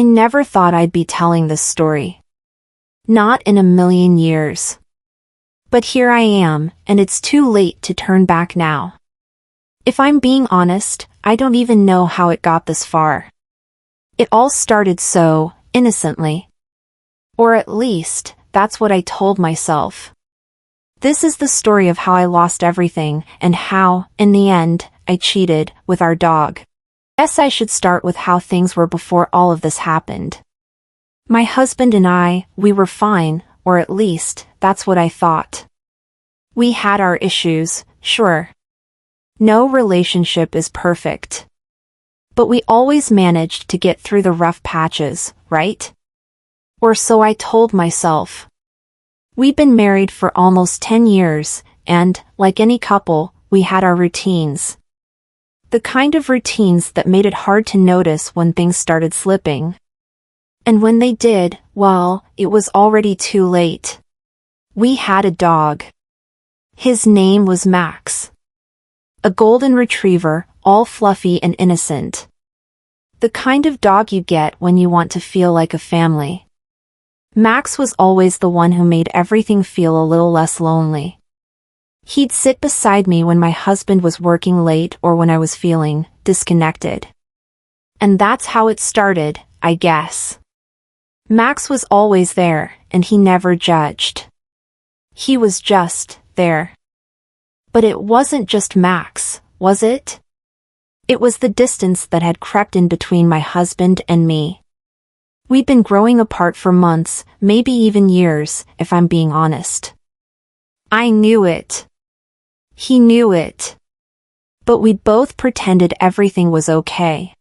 never thought I'd be telling this story. Not in a million years. But here I am, and it's too late to turn back now. If I'm being honest, I don't even know how it got this far. It all started so innocently. Or at least, that's what I told myself. This is the story of how I lost everything, and how, in the end, I cheated with our dog. Guess I should start with how things were before all of this happened. My husband and I, we were fine, or at least, that's what I thought. We had our issues, sure. No relationship is perfect. But we always managed to get through the rough patches, right? Or so I told myself. We'd been married for almost 10 years, and, like any couple, we had our routines. The kind of routines that made it hard to notice when things started slipping. And when they did, well, it was already too late. We had a dog. His name was Max. A golden retriever, all fluffy and innocent. The kind of dog you get when you want to feel like a family. Max was always the one who made everything feel a little less lonely. He'd sit beside me when my husband was working late or when I was feeling disconnected. And that's how it started, I guess. Max was always there, and he never judged. He was just there. But it wasn't just Max, was it? It was the distance that had crept in between my husband and me. We'd been growing apart for months, maybe even years, if I'm being honest. I knew it. He knew it. But we both pretended everything was okay.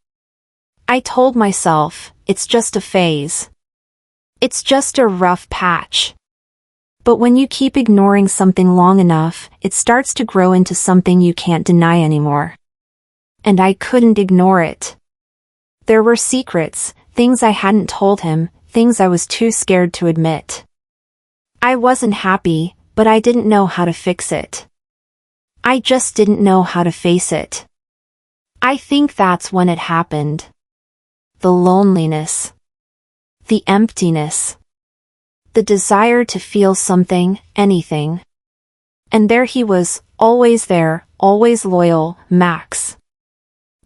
I told myself, it's just a phase. It's just a rough patch. But when you keep ignoring something long enough, it starts to grow into something you can't deny anymore. And I couldn't ignore it. There were secrets, things I hadn't told him, things I was too scared to admit. I wasn't happy, but I didn't know how to fix it. I just didn't know how to face it. I think that's when it happened. The loneliness. The emptiness. The desire to feel something, anything. And there he was, always there, always loyal, Max.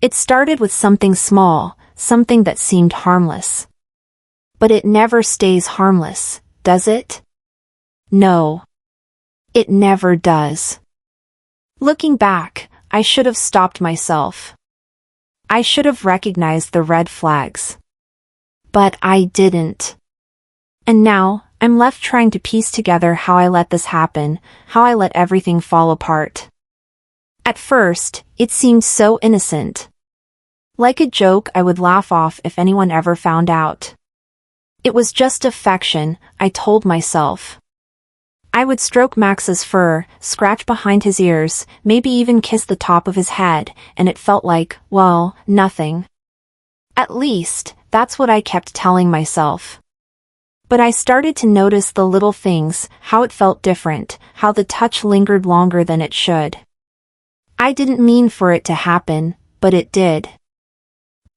It started with something small, something that seemed harmless. But it never stays harmless, does it? No. It never does. Looking back, I should have stopped myself. I should have recognized the red flags. But I didn't. And now, I'm left trying to piece together how I let this happen, how I let everything fall apart. At first, it seemed so innocent. Like a joke I would laugh off if anyone ever found out. It was just affection, I told myself. I would stroke Max's fur, scratch behind his ears, maybe even kiss the top of his head, and it felt like, well, nothing. At least, that's what I kept telling myself. But I started to notice the little things, how it felt different, how the touch lingered longer than it should. I didn't mean for it to happen, but it did.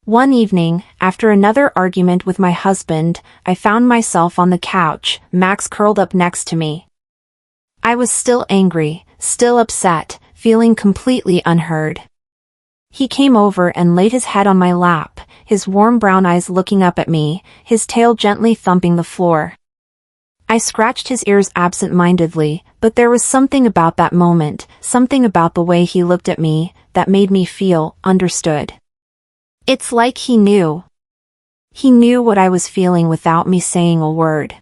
One evening, after another argument with my husband, I found myself on the couch, Max curled up next to me. I was still angry, still upset, feeling completely unheard. He came over and laid his head on my lap, his warm brown eyes looking up at me, his tail gently thumping the floor. I scratched his ears absent-mindedly, but there was something about that moment, something about the way he looked at me, that made me feel understood. It's like he knew. He knew what I was feeling without me saying a word.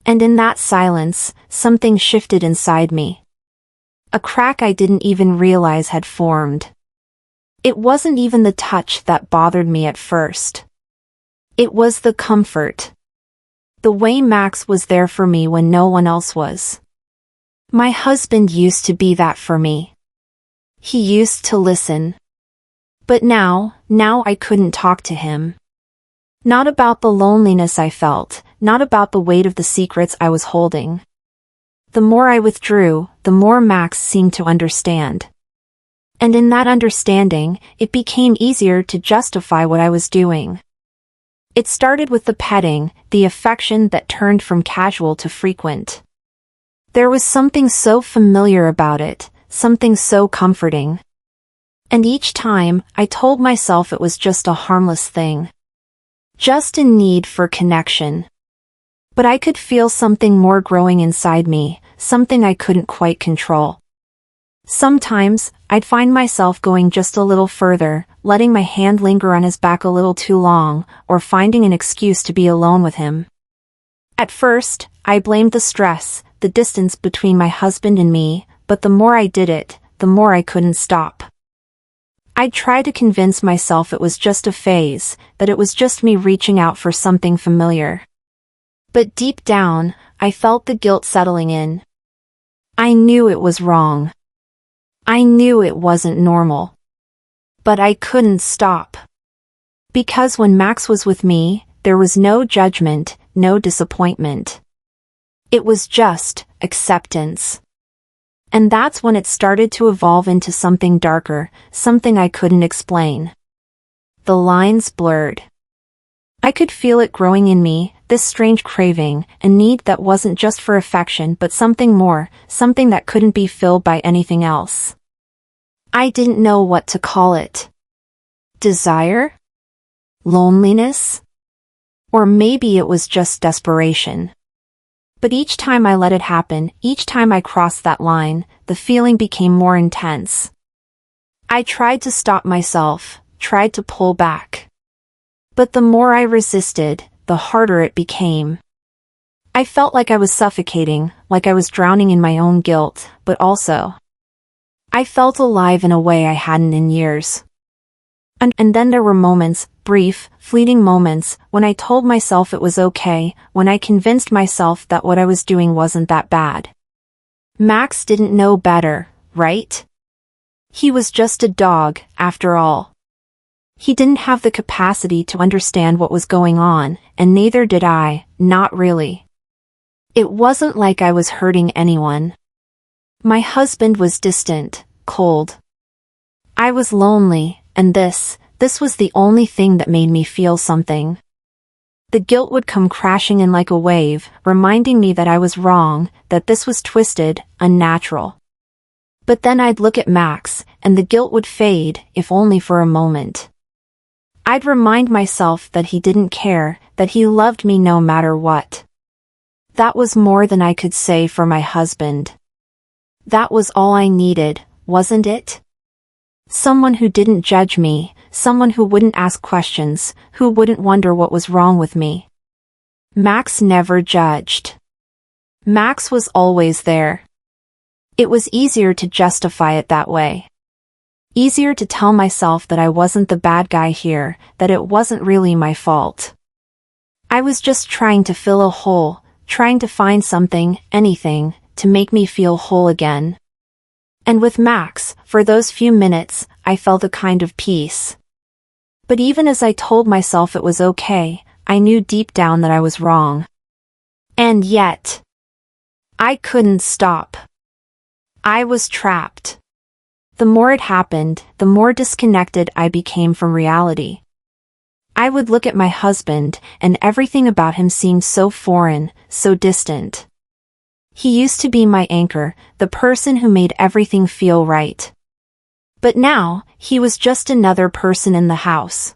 And in that silence, something shifted inside me. A crack I didn't even realize had formed. It wasn't even the touch that bothered me at first. It was the comfort. The way Max was there for me when no one else was. My husband used to be that for me. He used to listen. But now I couldn't talk to him. Not about the loneliness I felt, not about the weight of the secrets I was holding. The more I withdrew, the more Max seemed to understand. And in that understanding, it became easier to justify what I was doing. It started with the petting, the affection that turned from casual to frequent. There was something so familiar about it, something so comforting. And each time, I told myself it was just a harmless thing. Just a need for connection. But I could feel something more growing inside me, something I couldn't quite control. Sometimes, I'd find myself going just a little further, letting my hand linger on his back a little too long, or finding an excuse to be alone with him. At first, I blamed the stress, the distance between my husband and me, but the more I did it, the more I couldn't stop. I'd try to convince myself it was just a phase, that it was just me reaching out for something familiar. But deep down, I felt the guilt settling in. I knew it was wrong. I knew it wasn't normal. But I couldn't stop. Because when Max was with me, there was no judgment, no disappointment. It was just acceptance. And that's when it started to evolve into something darker, something I couldn't explain. The lines blurred. I could feel it growing in me, this strange craving, a need that wasn't just for affection but something more, something that couldn't be filled by anything else. I didn't know what to call it. Desire? Loneliness? Or maybe it was just desperation. But each time I let it happen, each time I crossed that line, the feeling became more intense. I tried to stop myself, tried to pull back. But the more I resisted, the harder it became. I felt like I was suffocating, like I was drowning in my own guilt, but also, I felt alive in a way I hadn't in years. And then there were moments, brief, fleeting moments, when I told myself it was okay, when I convinced myself that what I was doing wasn't that bad. Max didn't know better, right? He was just a dog, after all. He didn't have the capacity to understand what was going on, and neither did I, not really. It wasn't like I was hurting anyone. My husband was distant, cold. I was lonely, and this was the only thing that made me feel something. The guilt would come crashing in like a wave, reminding me that I was wrong, that this was twisted, unnatural. But then I'd look at Max, and the guilt would fade, if only for a moment. I'd remind myself that he didn't care, that he loved me no matter what. That was more than I could say for my husband. That was all I needed, wasn't it? Someone who didn't judge me, someone who wouldn't ask questions, who wouldn't wonder what was wrong with me. Max never judged. Max was always there. It was easier to justify it that way. Easier to tell myself that I wasn't the bad guy here, that it wasn't really my fault. I was just trying to fill a hole, trying to find something, anything, to make me feel whole again. And with Max, for those few minutes, I felt a kind of peace. But even as I told myself it was okay, I knew deep down that I was wrong. And yet, I couldn't stop. I was trapped. The more it happened, the more disconnected I became from reality. I would look at my husband, and everything about him seemed so foreign, so distant. He used to be my anchor, the person who made everything feel right. But now, he was just another person in the house.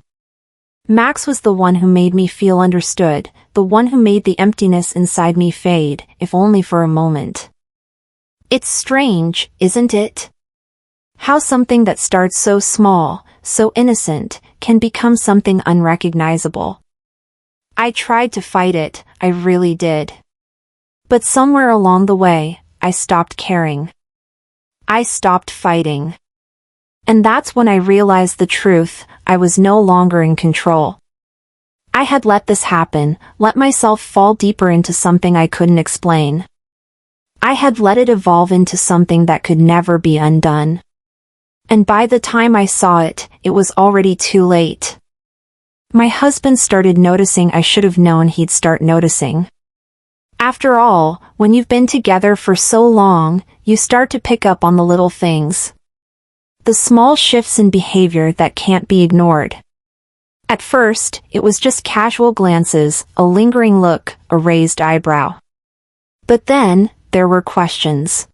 Max was the one who made me feel understood, the one who made the emptiness inside me fade, if only for a moment. It's strange, isn't it? How something that starts so small, so innocent, can become something unrecognizable. I tried to fight it, I really did. But somewhere along the way, I stopped caring. I stopped fighting. And that's when I realized the truth, I was no longer in control. I had let this happen, let myself fall deeper into something I couldn't explain. I had let it evolve into something that could never be undone. And by the time I saw it, it was already too late. My husband started noticing I should have known he'd start noticing. After all, when you've been together for so long, you start to pick up on the little things. The small shifts in behavior that can't be ignored. At first, it was just casual glances, a lingering look, a raised eyebrow. But then, there were questions.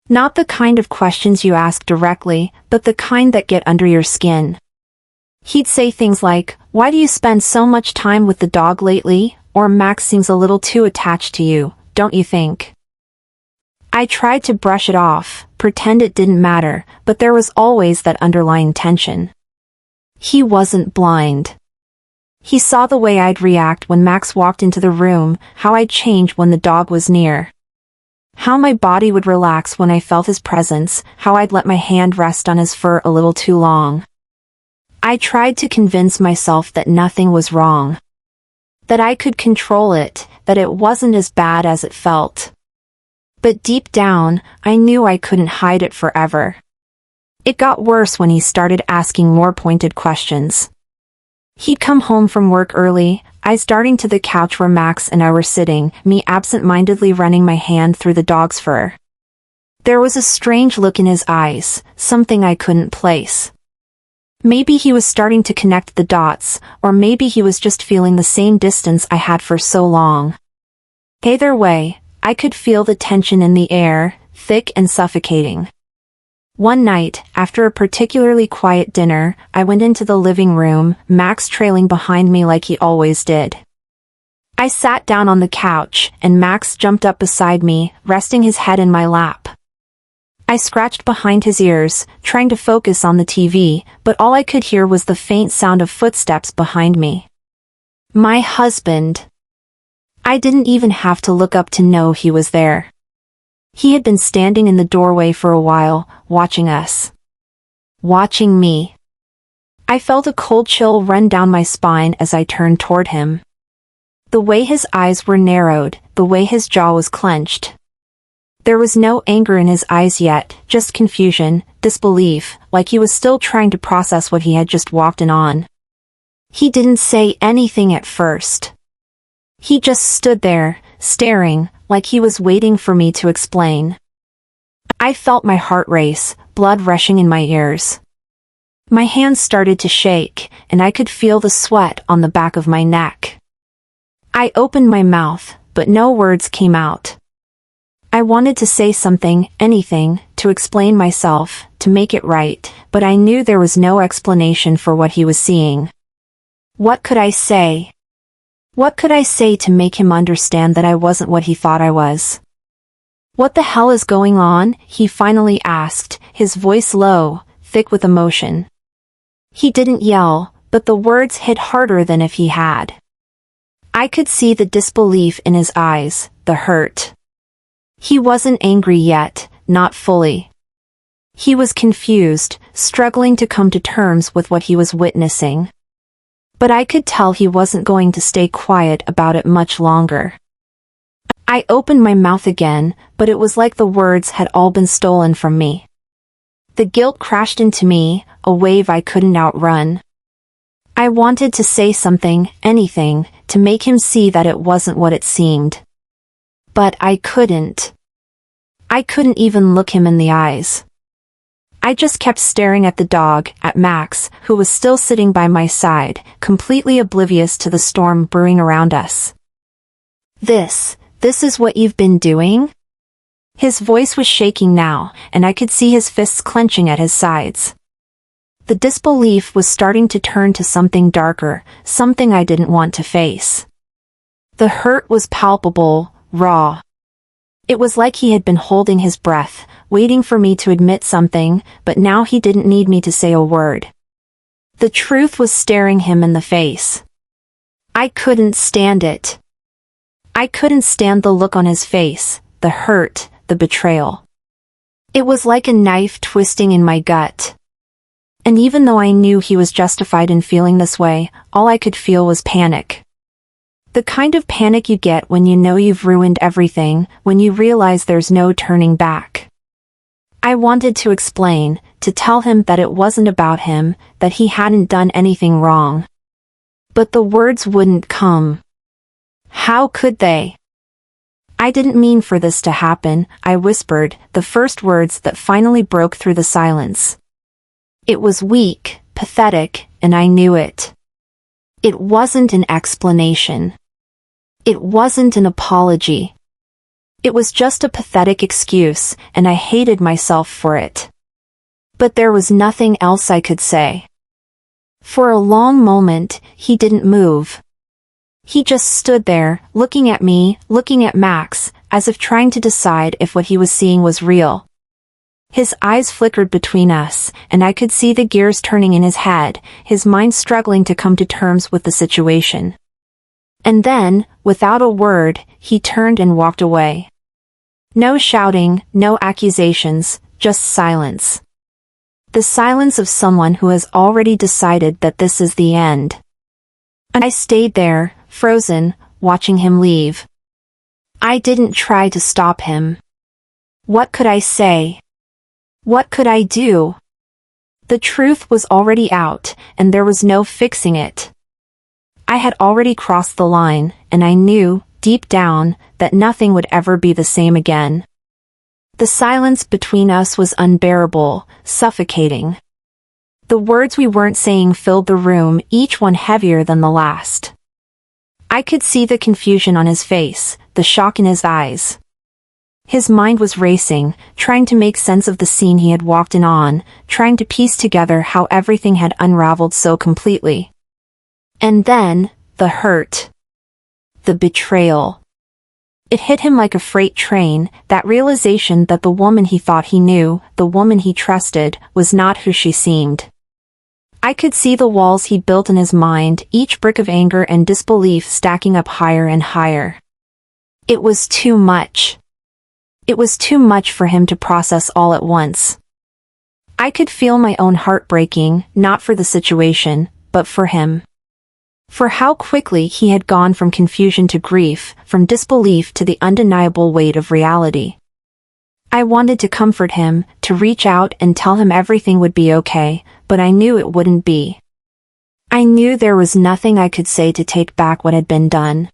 Not the kind of questions you ask directly, but the kind that get under your skin. He'd say things like, "Why do you spend so much time with the dog lately?" Or "Max seems a little too attached to you, don't you think?" I tried to brush it off, pretend it didn't matter, but there was always that underlying tension. He wasn't blind. He saw the way I'd react when Max walked into the room, how I'd change when the dog was near. How my body would relax when I felt his presence, how I'd let my hand rest on his fur a little too long. I tried to convince myself that nothing was wrong. That I could control it, that it wasn't as bad as it felt. But deep down, I knew I couldn't hide it forever. It got worse when he started asking more pointed questions. He'd come home from work early, eyes darting to the couch where Max and I were sitting, me absent-mindedly running my hand through the dog's fur. There was a strange look in his eyes, something I couldn't place. Maybe he was starting to connect the dots, or maybe he was just feeling the same distance I had for so long. Either way, I could feel the tension in the air, thick and suffocating. One night, after a particularly quiet dinner, I went into the living room, Max trailing behind me like he always did. I sat down on the couch, and Max jumped up beside me, resting his head in my lap. I scratched behind his ears, trying to focus on the TV, but all I could hear was the faint sound of footsteps behind me. My husband. I didn't even have to look up to know he was there. He had been standing in the doorway for a while, watching us. Watching me. I felt a cold chill run down my spine as I turned toward him. The way his eyes were narrowed, the way his jaw was clenched. There was no anger in his eyes yet, just confusion, disbelief, like he was still trying to process what he had just walked in on. He didn't say anything at first. He just stood there, staring, like he was waiting for me to explain. I felt my heart race, blood rushing in my ears. My hands started to shake, and I could feel the sweat on the back of my neck. I opened my mouth, but no words came out. I wanted to say something, anything, to explain myself, to make it right, but I knew there was no explanation for what he was seeing. What could I say? What could I say to make him understand that I wasn't what he thought I was? "What the hell is going on?" he finally asked, his voice low, thick with emotion. He didn't yell, but the words hit harder than if he had. I could see the disbelief in his eyes, the hurt. He wasn't angry yet, not fully. He was confused, struggling to come to terms with what he was witnessing. But I could tell he wasn't going to stay quiet about it much longer. I opened my mouth again, but it was like the words had all been stolen from me. The guilt crashed into me, a wave I couldn't outrun. I wanted to say something, anything, to make him see that it wasn't what it seemed. But I couldn't. I couldn't even look him in the eyes. I just kept staring at the dog, at Max, who was still sitting by my side, completely oblivious to the storm brewing around us. This is what you've been doing?" His voice was shaking now, and I could see his fists clenching at his sides. The disbelief was starting to turn to something darker, something I didn't want to face. The hurt was palpable, raw. It was like he had been holding his breath, waiting for me to admit something, but now he didn't need me to say a word. The truth was staring him in the face. I couldn't stand it. I couldn't stand the look on his face, the hurt, the betrayal. It was like a knife twisting in my gut. And even though I knew he was justified in feeling this way, all I could feel was panic. The kind of panic you get when you know you've ruined everything, when you realize there's no turning back. I wanted to explain, to tell him that it wasn't about him, that he hadn't done anything wrong. But the words wouldn't come. How could they? "I didn't mean for this to happen," I whispered, the first words that finally broke through the silence. It was weak, pathetic, and I knew it. It wasn't an explanation. It wasn't an apology. It was just a pathetic excuse, and I hated myself for it. But there was nothing else I could say. For a long moment, he didn't move. He just stood there, looking at me, looking at Max, as if trying to decide if what he was seeing was real. His eyes flickered between us, and I could see the gears turning in his head, his mind struggling to come to terms with the situation. And then, without a word, he turned and walked away. No shouting, no accusations, just silence. The silence of someone who has already decided that this is the end. And I stayed there, frozen, watching him leave. I didn't try to stop him. What could I say? What could I do? The truth was already out, and there was no fixing it. I had already crossed the line, and I knew, deep down, that nothing would ever be the same again. The silence between us was unbearable, suffocating. The words we weren't saying filled the room, each one heavier than the last. I could see the confusion on his face, the shock in his eyes. His mind was racing, trying to make sense of the scene he had walked in on, trying to piece together how everything had unraveled so completely. And then, the hurt. The betrayal. It hit him like a freight train, that realization that the woman he thought he knew, the woman he trusted, was not who she seemed. I could see the walls he built in his mind, each brick of anger and disbelief stacking up higher and higher. It was too much. It was too much for him to process all at once. I could feel my own heart breaking, not for the situation, but for him. For how quickly he had gone from confusion to grief, from disbelief to the undeniable weight of reality. I wanted to comfort him, to reach out and tell him everything would be okay, but I knew it wouldn't be. I knew there was nothing I could say to take back what had been done.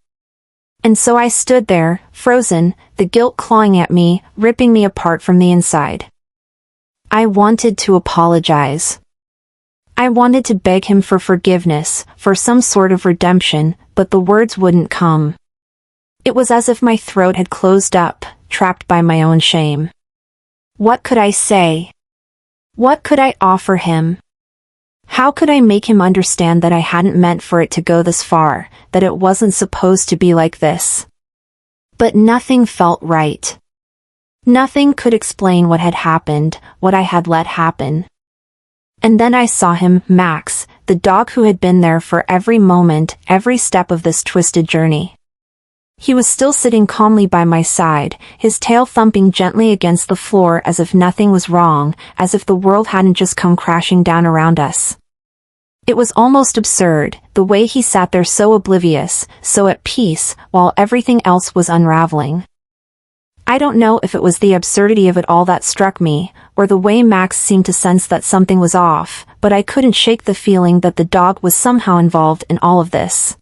And so I stood there, frozen, the guilt clawing at me, ripping me apart from the inside. I wanted to apologize. I wanted to beg him for forgiveness, for some sort of redemption, but the words wouldn't come. It was as if my throat had closed up, trapped by my own shame. What could I say? What could I offer him? How could I make him understand that I hadn't meant for it to go this far, that it wasn't supposed to be like this? But nothing felt right. Nothing could explain what had happened, what I had let happen. And then I saw him, Max, the dog who had been there for every moment, every step of this twisted journey. He was still sitting calmly by my side, his tail thumping gently against the floor as if nothing was wrong, as if the world hadn't just come crashing down around us. It was almost absurd, the way he sat there so oblivious, so at peace, while everything else was unraveling. I don't know if it was the absurdity of it all that struck me, or the way Max seemed to sense that something was off, but I couldn't shake the feeling that the dog was somehow involved in all of this.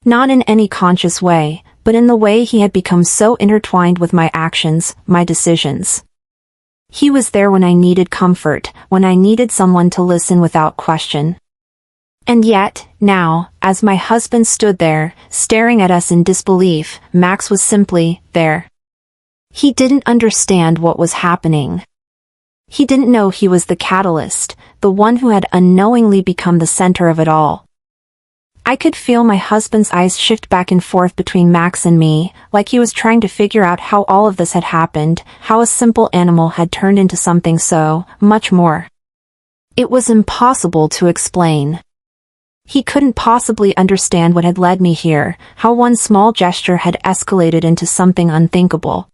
Not in any conscious way, but in the way he had become so intertwined with my actions, my decisions. He was there when I needed comfort, when I needed someone to listen without question. And yet, now, as my husband stood there, staring at us in disbelief, Max was simply there. He didn't understand what was happening. He didn't know he was the catalyst, the one who had unknowingly become the center of it all. I could feel my husband's eyes shift back and forth between Max and me, like he was trying to figure out how all of this had happened, how a simple animal had turned into something so much more. It was impossible to explain. He couldn't possibly understand what had led me here, how one small gesture had escalated into something unthinkable.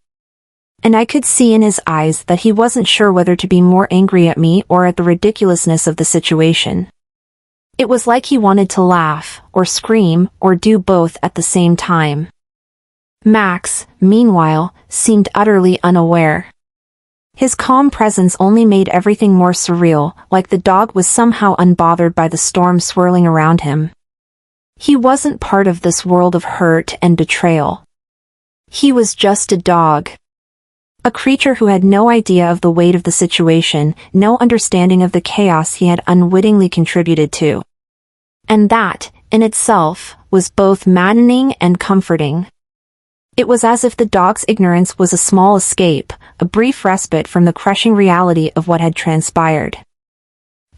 And I could see in his eyes that he wasn't sure whether to be more angry at me or at the ridiculousness of the situation. It was like he wanted to laugh, or scream, or do both at the same time. Max, meanwhile, seemed utterly unaware. His calm presence only made everything more surreal, like the dog was somehow unbothered by the storm swirling around him. He wasn't part of this world of hurt and betrayal. He was just a dog. A creature who had no idea of the weight of the situation, no understanding of the chaos he had unwittingly contributed to. And that, in itself, was both maddening and comforting. It was as if the dog's ignorance was a small escape, a brief respite from the crushing reality of what had transpired.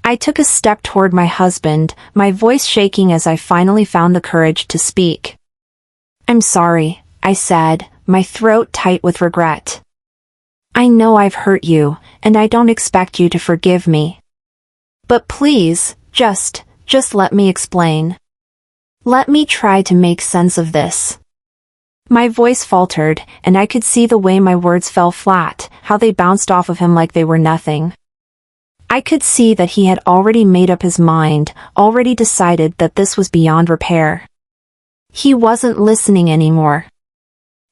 I took a step toward my husband, my voice shaking as I finally found the courage to speak. "I'm sorry," I said, my throat tight with regret. "I know I've hurt you, and I don't expect you to forgive me. But please, just let me explain. Let me try to make sense of this." My voice faltered, and I could see the way my words fell flat, how they bounced off of him like they were nothing. I could see that he had already made up his mind, already decided that this was beyond repair. He wasn't listening anymore.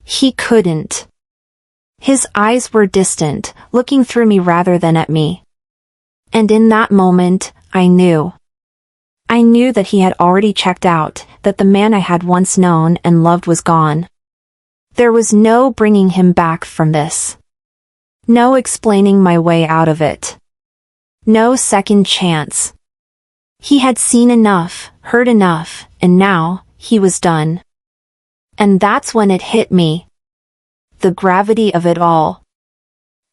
He couldn't. His eyes were distant, looking through me rather than at me. And in that moment, I knew. I knew that he had already checked out, that the man I had once known and loved was gone. There was no bringing him back from this. No explaining my way out of it. No second chance. He had seen enough, heard enough, and now, he was done. And that's when it hit me. The gravity of it all.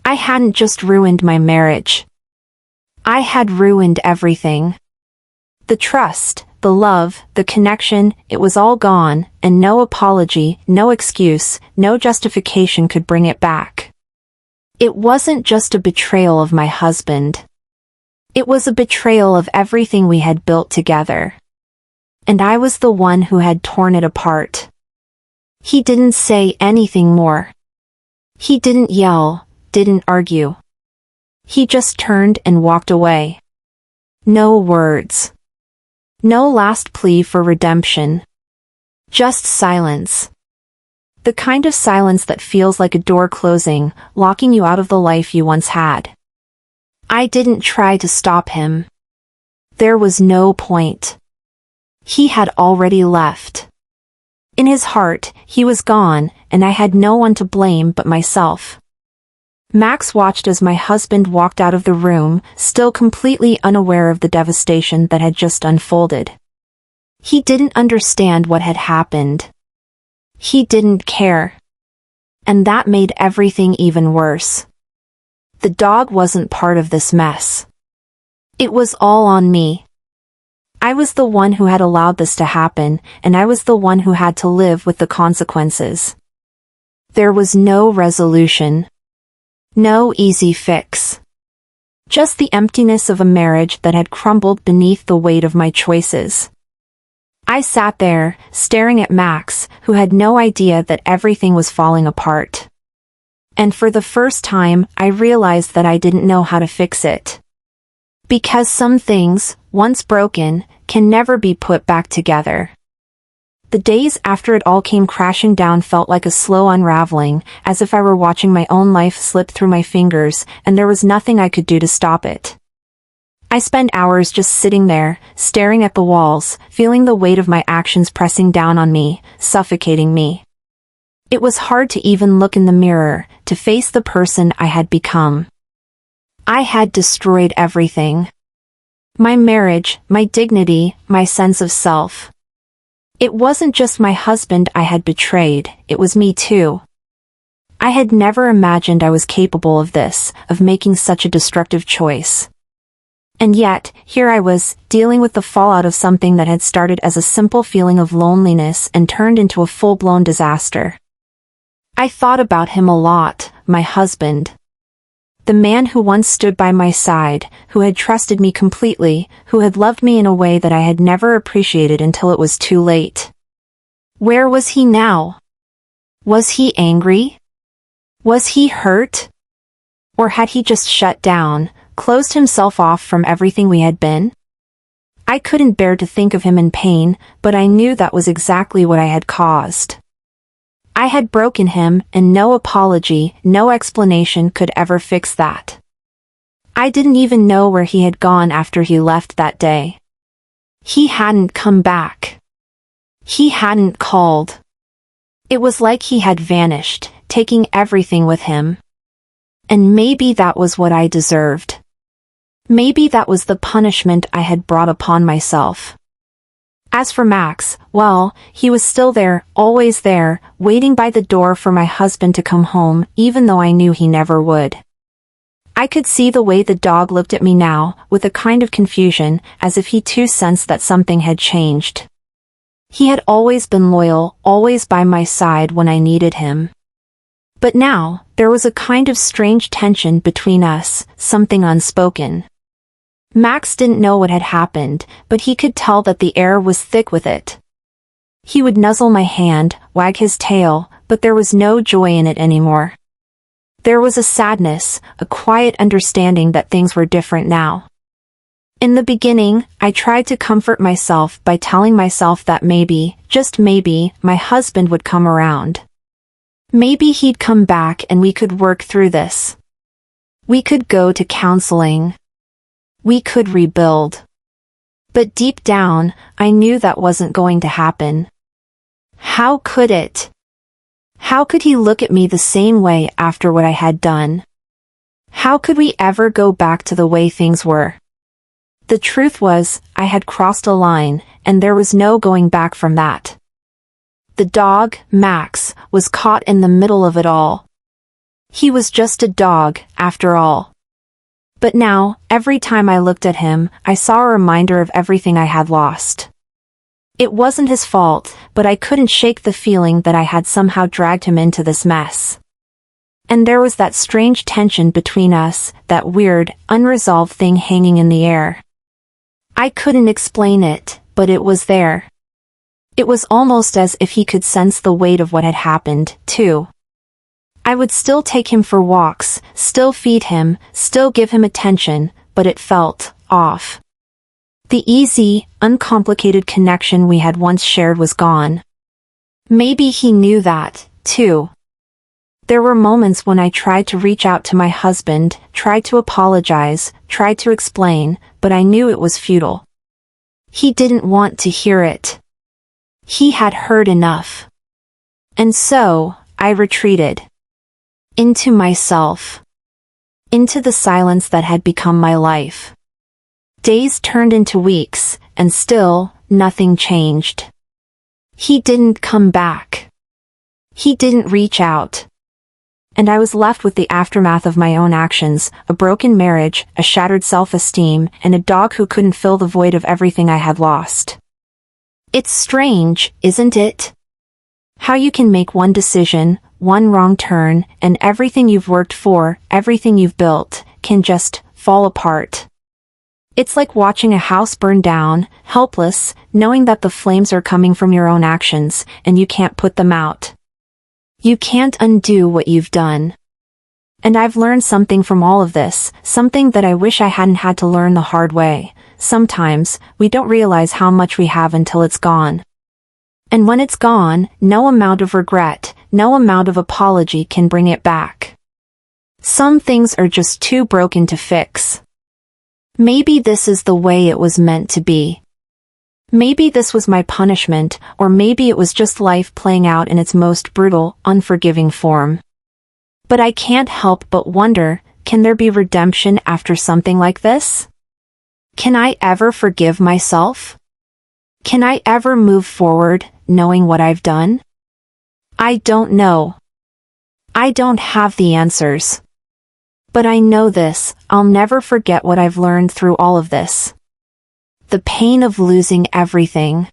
I hadn't just ruined my marriage. I had ruined everything. The trust, the love, the connection, it was all gone, and no apology, no excuse, no justification could bring it back. It wasn't just a betrayal of my husband. It was a betrayal of everything we had built together. And I was the one who had torn it apart. He didn't say anything more. He didn't yell, didn't argue. He just turned and walked away. No words. No last plea for redemption. Just silence. The kind of silence that feels like a door closing, locking you out of the life you once had. I didn't try to stop him. There was no point. He had already left. In his heart, he was gone, and I had no one to blame but myself. Max watched as my husband walked out of the room, still completely unaware of the devastation that had just unfolded. He didn't understand what had happened. He didn't care. And that made everything even worse. The dog wasn't part of this mess. It was all on me. I was the one who had allowed this to happen, and I was the one who had to live with the consequences. There was no resolution. No easy fix. Just the emptiness of a marriage that had crumbled beneath the weight of my choices. I sat there, staring at Max, who had no idea that everything was falling apart. And for the first time, I realized that I didn't know how to fix it. Because some things, once broken, can never be put back together. The days after it all came crashing down felt like a slow unraveling, as if I were watching my own life slip through my fingers, and there was nothing I could do to stop it. I spent hours just sitting there, staring at the walls, feeling the weight of my actions pressing down on me, suffocating me. It was hard to even look in the mirror, to face the person I had become. I had destroyed everything. My marriage, my dignity, my sense of self. It wasn't just my husband I had betrayed, it was me too. I had never imagined I was capable of this, of making such a destructive choice. And yet, here I was, dealing with the fallout of something that had started as a simple feeling of loneliness and turned into a full-blown disaster. I thought about him a lot, my husband. The man who once stood by my side, who had trusted me completely, who had loved me in a way that I had never appreciated until it was too late. Where was he now? Was he angry? Was he hurt? Or had he just shut down, closed himself off from everything we had been? I couldn't bear to think of him in pain, but I knew that was exactly what I had caused. I had broken him, and no apology, no explanation could ever fix that. I didn't even know where he had gone after he left that day. He hadn't come back. He hadn't called. It was like he had vanished, taking everything with him. And maybe that was what I deserved. Maybe that was the punishment I had brought upon myself. As for Max, well, he was still there, always there, waiting by the door for my husband to come home, even though I knew he never would. I could see the way the dog looked at me now, with a kind of confusion, as if he too sensed that something had changed. He had always been loyal, always by my side when I needed him. But now, there was a kind of strange tension between us, something unspoken. Max didn't know what had happened, but he could tell that the air was thick with it. He would nuzzle my hand, wag his tail, but there was no joy in it anymore. There was a sadness, a quiet understanding that things were different now. In the beginning, I tried to comfort myself by telling myself that maybe, just maybe, my husband would come around. Maybe he'd come back and we could work through this. We could go to counseling. We could rebuild. But deep down, I knew that wasn't going to happen. How could it? How could he look at me the same way after what I had done? How could we ever go back to the way things were? The truth was, I had crossed a line, and there was no going back from that. The dog, Max, was caught in the middle of it all. He was just a dog, after all. But now, every time I looked at him, I saw a reminder of everything I had lost. It wasn't his fault, but I couldn't shake the feeling that I had somehow dragged him into this mess. And there was that strange tension between us, that weird, unresolved thing hanging in the air. I couldn't explain it, but it was there. It was almost as if he could sense the weight of what had happened, too. I would still take him for walks, still feed him, still give him attention, but it felt off. The easy, uncomplicated connection we had once shared was gone. Maybe he knew that, too. There were moments when I tried to reach out to my husband, tried to apologize, tried to explain, but I knew it was futile. He didn't want to hear it. He had heard enough. And so, I retreated. Into myself. Into the silence that had become my life. Days turned into weeks, and still, nothing changed. He didn't come back. He didn't reach out. And I was left with the aftermath of my own actions, a broken marriage, a shattered self-esteem, and a dog who couldn't fill the void of everything I had lost. It's strange, isn't it? How you can make one decision, one wrong turn, and everything you've worked for, everything you've built, can just fall apart. It's like watching a house burn down, helpless, knowing that the flames are coming from your own actions, and you can't put them out. You can't undo what you've done. And I've learned something from all of this, something that I wish I hadn't had to learn the hard way. Sometimes, we don't realize how much we have until it's gone. And when it's gone, no amount of regret, no amount of apology can bring it back. Some things are just too broken to fix. Maybe this is the way it was meant to be. Maybe this was my punishment, or maybe it was just life playing out in its most brutal, unforgiving form. But I can't help but wonder, can there be redemption after something like this? Can I ever forgive myself? Can I ever move forward, knowing what I've done? I don't know. I don't have the answers. But I know this, I'll never forget what I've learned through all of this. The pain of losing everything.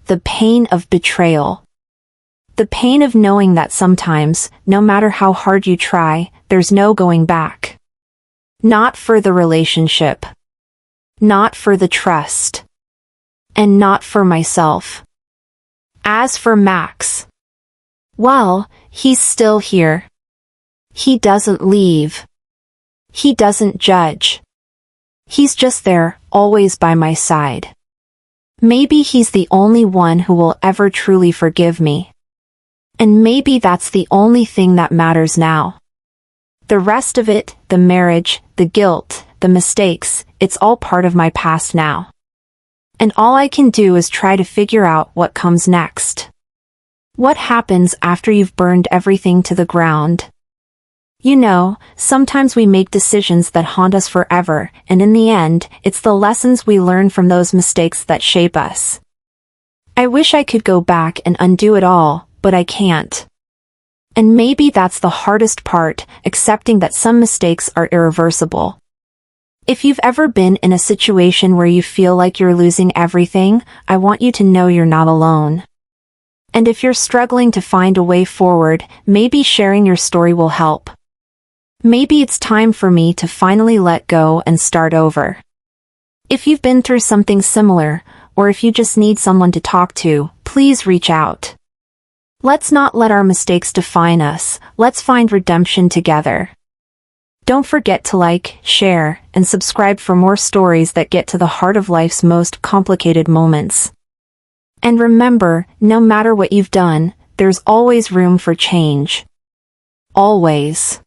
The pain of betrayal. The pain of knowing that sometimes, no matter how hard you try, there's no going back. Not for the relationship. Not for the trust. And not for myself. As for Max, well, he's still here. He doesn't leave. He doesn't judge. He's just there, always by my side. Maybe he's the only one who will ever truly forgive me. And maybe that's the only thing that matters now. The rest of it, the marriage, the guilt, the mistakes, it's all part of my past now. And all I can do is try to figure out what comes next. What happens after you've burned everything to the ground? You know, sometimes we make decisions that haunt us forever, and in the end, it's the lessons we learn from those mistakes that shape us. I wish I could go back and undo it all, but I can't. And maybe that's the hardest part, accepting that some mistakes are irreversible. If you've ever been in a situation where you feel like you're losing everything, I want you to know you're not alone. And if you're struggling to find a way forward, maybe sharing your story will help. Maybe it's time for me to finally let go and start over. If you've been through something similar, or if you just need someone to talk to, please reach out. Let's not let our mistakes define us, let's find redemption together. Don't forget to like, share, and subscribe for more stories that get to the heart of life's most complicated moments. And remember, no matter what you've done, there's always room for change. Always.